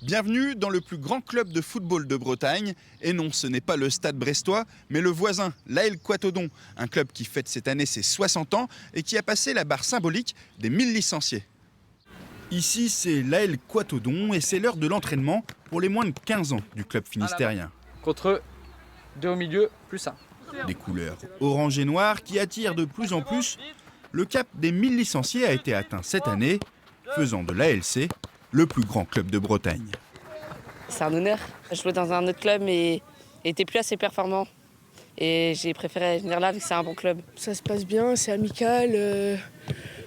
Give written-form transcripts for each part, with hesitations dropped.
Bienvenue dans le plus grand club de football de Bretagne. Et non, ce n'est pas le stade brestois, mais le voisin, l'AL Quatodon. Un club qui fête cette année ses 60 ans et qui a passé la barre symbolique des 1000 licenciés. Ici, c'est l'AL Quatodon et c'est l'heure de l'entraînement pour les moins de 15 ans du club finistérien. Contre 2 au milieu, plus 1. Des couleurs orange et noir qui attirent de plus en plus. Le cap des 1000 licenciés a été atteint cette année, faisant de l'ALC le plus grand club de Bretagne. C'est un honneur. Je jouais dans un autre club mais n'était plus assez performant. Et j'ai préféré venir là vu que c'est un bon club. Ça se passe bien, c'est amical.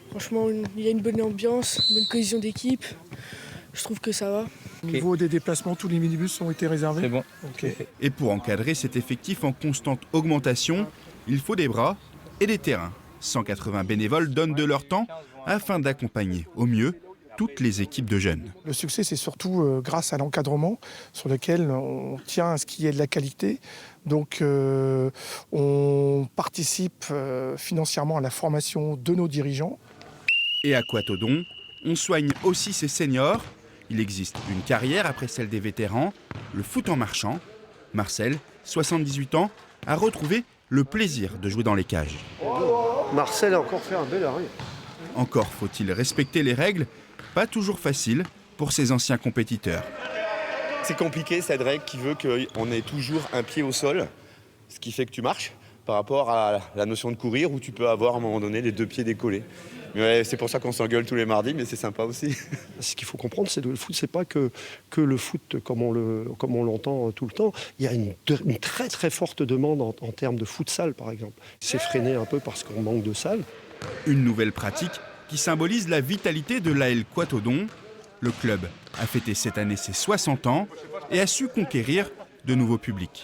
Franchement, il y a une bonne ambiance, une bonne cohésion d'équipe. Je trouve que ça va. Au niveau des déplacements, tous les minibus ont été réservés. C'est bon. Okay. Et pour encadrer cet effectif en constante augmentation, il faut des bras et des terrains. 180 bénévoles donnent de leur temps afin d'accompagner au mieux toutes les équipes de jeunes. Le succès, c'est surtout grâce à l'encadrement sur lequel on tient à ce qu'il y ait de la qualité. Donc on participe financièrement à la formation de nos dirigeants. Et à Quatodon, on soigne aussi ses seniors. Il existe une carrière après celle des vétérans, le foot en marchant. Marcel, 78 ans, a retrouvé le plaisir de jouer dans les cages. Marcel a encore fait un bel arrêt. Encore faut-il respecter les règles, pas toujours facile pour ces anciens compétiteurs. C'est compliqué cette règle qui veut qu'on ait toujours un pied au sol, ce qui fait que tu marches par rapport à la notion de courir où tu peux avoir à un moment donné les deux pieds décollés. Mais ouais, c'est pour ça qu'on s'engueule tous les mardis, mais c'est sympa aussi. Ce qu'il faut comprendre, c'est que le foot, c'est pas que le foot comme on l'entend tout le temps. Il y a une très très forte demande en termes de futsal, par exemple. C'est freiné un peu parce qu'on manque de salles. Une nouvelle pratique qui symbolise la vitalité de l'AL Quatodon. Le club a fêté cette année ses 60 ans et a su conquérir de nouveaux publics.